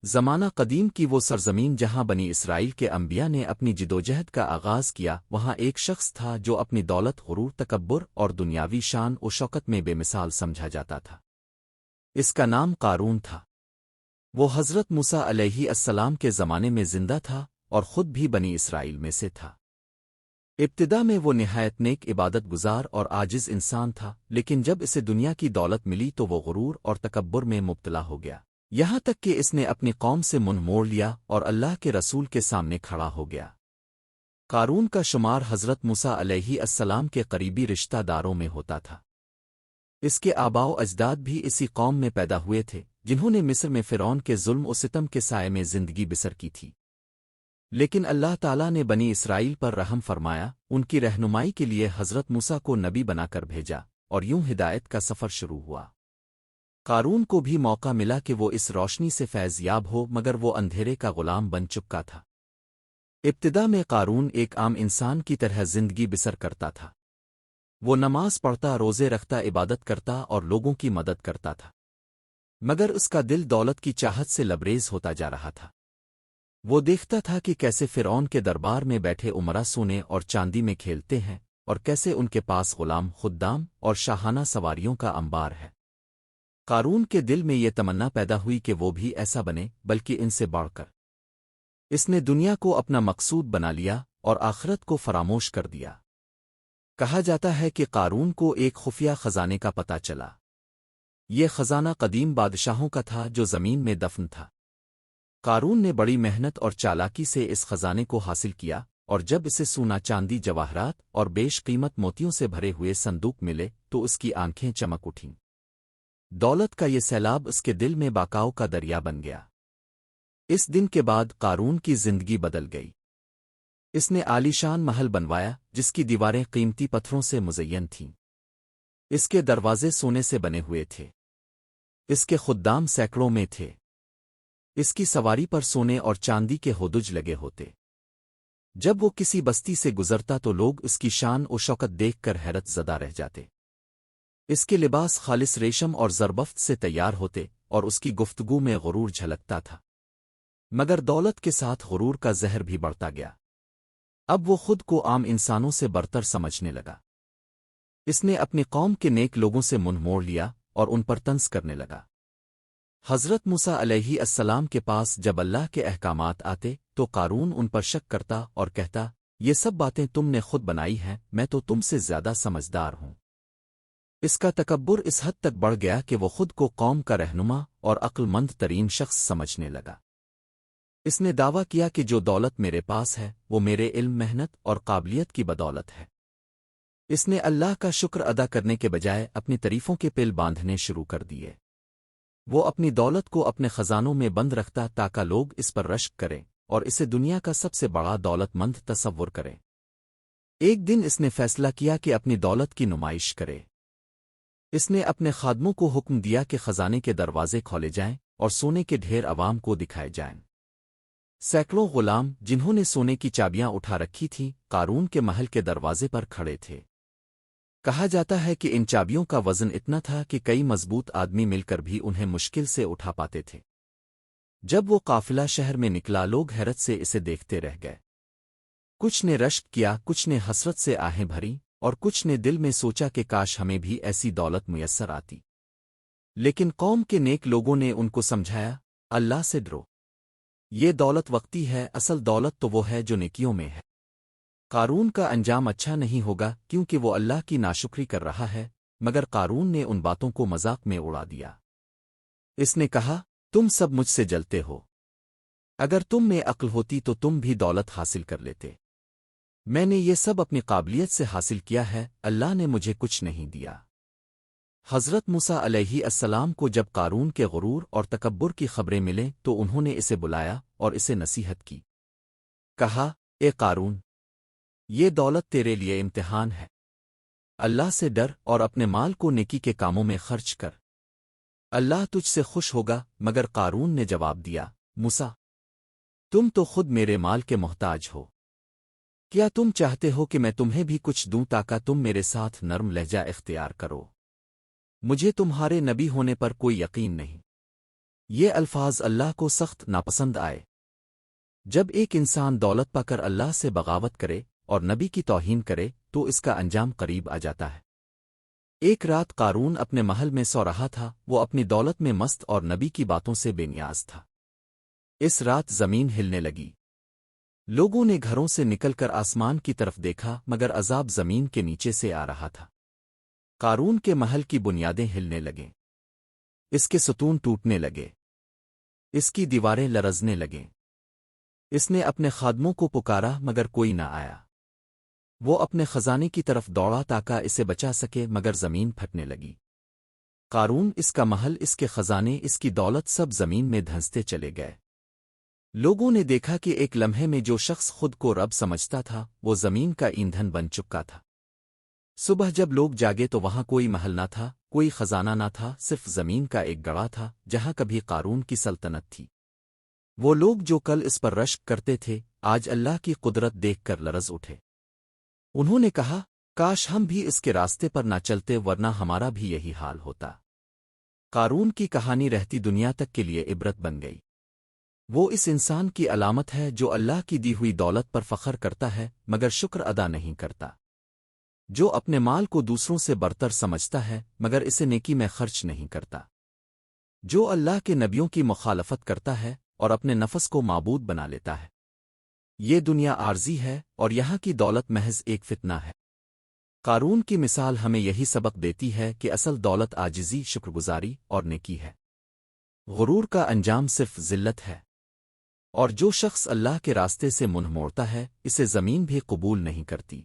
زمانہ قدیم کی وہ سرزمین جہاں بنی اسرائیل کے انبیاء نے اپنی جدوجہد کا آغاز کیا، وہاں ایک شخص تھا جو اپنی دولت، غرور، تکبر اور دنیاوی شان و شوکت میں بے مثال سمجھا جاتا تھا۔ اس کا نام قارون تھا۔ وہ حضرت موسیٰ علیہ السلام کے زمانے میں زندہ تھا اور خود بھی بنی اسرائیل میں سے تھا۔ ابتدا میں وہ نہایت نیک، عبادت گزار اور عاجز انسان تھا، لیکن جب اسے دنیا کی دولت ملی تو وہ غرور اور تکبر میں مبتلا ہو گیا، یہاں تک کہ اس نے اپنی قوم سے منہ موڑ لیا اور اللہ کے رسول کے سامنے کھڑا ہو گیا۔ قارون کا شمار حضرت موسیٰ علیہ السلام کے قریبی رشتہ داروں میں ہوتا تھا۔ اس کے آباء و اجداد بھی اسی قوم میں پیدا ہوئے تھے جنہوں نے مصر میں فرعون کے ظلم و ستم کے سائے میں زندگی بسر کی تھی۔ لیکن اللہ تعالیٰ نے بنی اسرائیل پر رحم فرمایا، ان کی رہنمائی کے لیے حضرت موسیٰ کو نبی بنا کر بھیجا، اور یوں ہدایت کا سفر شروع ہوا۔ قارون کو بھی موقع ملا کہ وہ اس روشنی سے فیض یاب ہو، مگر وہ اندھیرے کا غلام بن چکا تھا۔ ابتدا میں قارون ایک عام انسان کی طرح زندگی بسر کرتا تھا۔ وہ نماز پڑھتا، روزے رکھتا، عبادت کرتا اور لوگوں کی مدد کرتا تھا، مگر اس کا دل دولت کی چاہت سے لبریز ہوتا جا رہا تھا۔ وہ دیکھتا تھا کہ کیسے فرعون کے دربار میں بیٹھے امرا سونے اور چاندی میں کھیلتے ہیں، اور کیسے ان کے پاس غلام، خدام اور شاہانہ سواریوں کا انبار ہے۔ قارون کے دل میں یہ تمنا پیدا ہوئی کہ وہ بھی ایسا بنے، بلکہ ان سے بڑھ کر۔ اس نے دنیا کو اپنا مقصود بنا لیا اور آخرت کو فراموش کر دیا۔ کہا جاتا ہے کہ قارون کو ایک خفیہ خزانے کا پتہ چلا۔ یہ خزانہ قدیم بادشاہوں کا تھا جو زمین میں دفن تھا۔ قارون نے بڑی محنت اور چالاکی سے اس خزانے کو حاصل کیا، اور جب اسے سونا، چاندی، جواہرات اور بیش قیمت موتیوں سے بھرے ہوئے صندوق ملے تو اس کی آنکھیں چمک اٹھیں۔ دولت کا یہ سیلاب اس کے دل میں باکاؤ کا دریا بن گیا۔ اس دن کے بعد قارون کی زندگی بدل گئی۔ اس نے عالیشان محل بنوایا جس کی دیواریں قیمتی پتھروں سے مزین تھیں۔ اس کے دروازے سونے سے بنے ہوئے تھے۔ اس کے خدام سینکڑوں میں تھے۔ اس کی سواری پر سونے اور چاندی کے ہودج لگے ہوتے۔ جب وہ کسی بستی سے گزرتا تو لوگ اس کی شان و شوکت دیکھ کر حیرت زدہ رہ جاتے۔ اس کے لباس خالص ریشم اور زربفت سے تیار ہوتے اور اس کی گفتگو میں غرور جھلکتا تھا، مگر دولت کے ساتھ غرور کا زہر بھی بڑھتا گیا۔ اب وہ خود کو عام انسانوں سے برتر سمجھنے لگا۔ اس نے اپنی قوم کے نیک لوگوں سے منہ موڑ لیا اور ان پر طنز کرنے لگا۔ حضرت موسیٰ علیہ السلام کے پاس جب اللہ کے احکامات آتے تو قارون ان پر شک کرتا اور کہتا، یہ سب باتیں تم نے خود بنائی ہیں، میں تو تم سے زیادہ سمجھدار ہوں۔ اس کا تکبر اس حد تک بڑھ گیا کہ وہ خود کو قوم کا رہنما اور عقل مند ترین شخص سمجھنے لگا۔ اس نے دعویٰ کیا کہ جو دولت میرے پاس ہے وہ میرے علم، محنت اور قابلیت کی بدولت ہے۔ اس نے اللہ کا شکر ادا کرنے کے بجائے اپنی تعریفوں کے پل باندھنے شروع کر دیے۔ وہ اپنی دولت کو اپنے خزانوں میں بند رکھتا تاکہ لوگ اس پر رشک کریں اور اسے دنیا کا سب سے بڑا دولت مند تصور کریں۔ ایک دن اس نے فیصلہ کیا کہ اپنی دولت کی نمائش کرے۔ اس نے اپنے خادموں کو حکم دیا کہ خزانے کے دروازے کھولے جائیں اور سونے کے ڈھیر عوام کو دکھائے جائیں۔ سینکڑوں غلام جنہوں نے سونے کی چابیاں اٹھا رکھی تھیں قارون کے محل کے دروازے پر کھڑے تھے۔ کہا جاتا ہے کہ ان چابیوں کا وزن اتنا تھا کہ کئی مضبوط آدمی مل کر بھی انہیں مشکل سے اٹھا پاتے تھے۔ جب وہ قافلہ شہر میں نکلا لوگ حیرت سے اسے دیکھتے رہ گئے۔ کچھ نے رشک کیا، کچھ نے حسرت سے آہیں بھری، اور کچھ نے دل میں سوچا کہ کاش ہمیں بھی ایسی دولت میسر آتی۔ لیکن قوم کے نیک لوگوں نے ان کو سمجھایا، اللہ سے ڈرو، یہ دولت وقتی ہے، اصل دولت تو وہ ہے جو نیکیوں میں ہے۔ قارون کا انجام اچھا نہیں ہوگا کیونکہ وہ اللہ کی ناشکری کر رہا ہے، مگر قارون نے ان باتوں کو مذاق میں اڑا دیا۔ اس نے کہا، تم سب مجھ سے جلتے ہو، اگر تم میں عقل ہوتی تو تم بھی دولت حاصل کر لیتے۔ میں نے یہ سب اپنی قابلیت سے حاصل کیا ہے، اللہ نے مجھے کچھ نہیں دیا۔ حضرت موسیٰ علیہ السلام کو جب قارون کے غرور اور تکبر کی خبریں ملیں تو انہوں نے اسے بلایا اور اسے نصیحت کی۔ کہا، اے قارون، یہ دولت تیرے لیے امتحان ہے۔ اللہ سے ڈر اور اپنے مال کو نیکی کے کاموں میں خرچ کر، اللہ تجھ سے خوش ہوگا۔ مگر قارون نے جواب دیا، موسیٰ، تم تو خود میرے مال کے محتاج ہو، کیا تم چاہتے ہو کہ میں تمہیں بھی کچھ دوں تاکہ تم میرے ساتھ نرم لہجہ اختیار کرو؟ مجھے تمہارے نبی ہونے پر کوئی یقین نہیں۔ یہ الفاظ اللہ کو سخت ناپسند آئے۔ جب ایک انسان دولت پا کر اللہ سے بغاوت کرے اور نبی کی توہین کرے تو اس کا انجام قریب آ جاتا ہے۔ ایک رات قارون اپنے محل میں سو رہا تھا، وہ اپنی دولت میں مست اور نبی کی باتوں سے بے نیاز تھا۔ اس رات زمین ہلنے لگی۔ لوگوں نے گھروں سے نکل کر آسمان کی طرف دیکھا مگر عذاب زمین کے نیچے سے آ رہا تھا۔ قارون کے محل کی بنیادیں ہلنے لگیں، اس کے ستون ٹوٹنے لگے، اس کی دیواریں لرزنے لگیں۔ اس نے اپنے خادموں کو پکارا مگر کوئی نہ آیا۔ وہ اپنے خزانے کی طرف دوڑا تاکہ اسے بچا سکے مگر زمین پھٹنے لگی۔ قارون، اس کا محل، اس کے خزانے، اس کی دولت سب زمین میں دھنستے چلے گئے۔ لوگوں نے دیکھا کہ ایک لمحے میں جو شخص خود کو رب سمجھتا تھا وہ زمین کا ایندھن بن چکا تھا۔ صبح جب لوگ جاگے تو وہاں کوئی محل نہ تھا، کوئی خزانہ نہ تھا، صرف زمین کا ایک گڑھا تھا جہاں کبھی قارون کی سلطنت تھی۔ وہ لوگ جو کل اس پر رشک کرتے تھے آج اللہ کی قدرت دیکھ کر لرز اٹھے۔ انہوں نے کہا، کاش ہم بھی اس کے راستے پر نہ چلتے ورنہ ہمارا بھی یہی حال ہوتا۔ قارون کی کہانی رہتی دنیا تک کے لیے عبرت بن گئی۔ وہ اس انسان کی علامت ہے جو اللہ کی دی ہوئی دولت پر فخر کرتا ہے مگر شکر ادا نہیں کرتا، جو اپنے مال کو دوسروں سے برتر سمجھتا ہے مگر اسے نیکی میں خرچ نہیں کرتا، جو اللہ کے نبیوں کی مخالفت کرتا ہے اور اپنے نفس کو معبود بنا لیتا ہے۔ یہ دنیا عارضی ہے اور یہاں کی دولت محض ایک فتنہ ہے۔ قارون کی مثال ہمیں یہی سبق دیتی ہے کہ اصل دولت عاجزی، شکرگزاری اور نیکی ہے۔ غرور کا انجام صرف ذلت ہے، اور جو شخص اللہ کے راستے سے منہ موڑتا ہے اسے زمین بھی قبول نہیں کرتی۔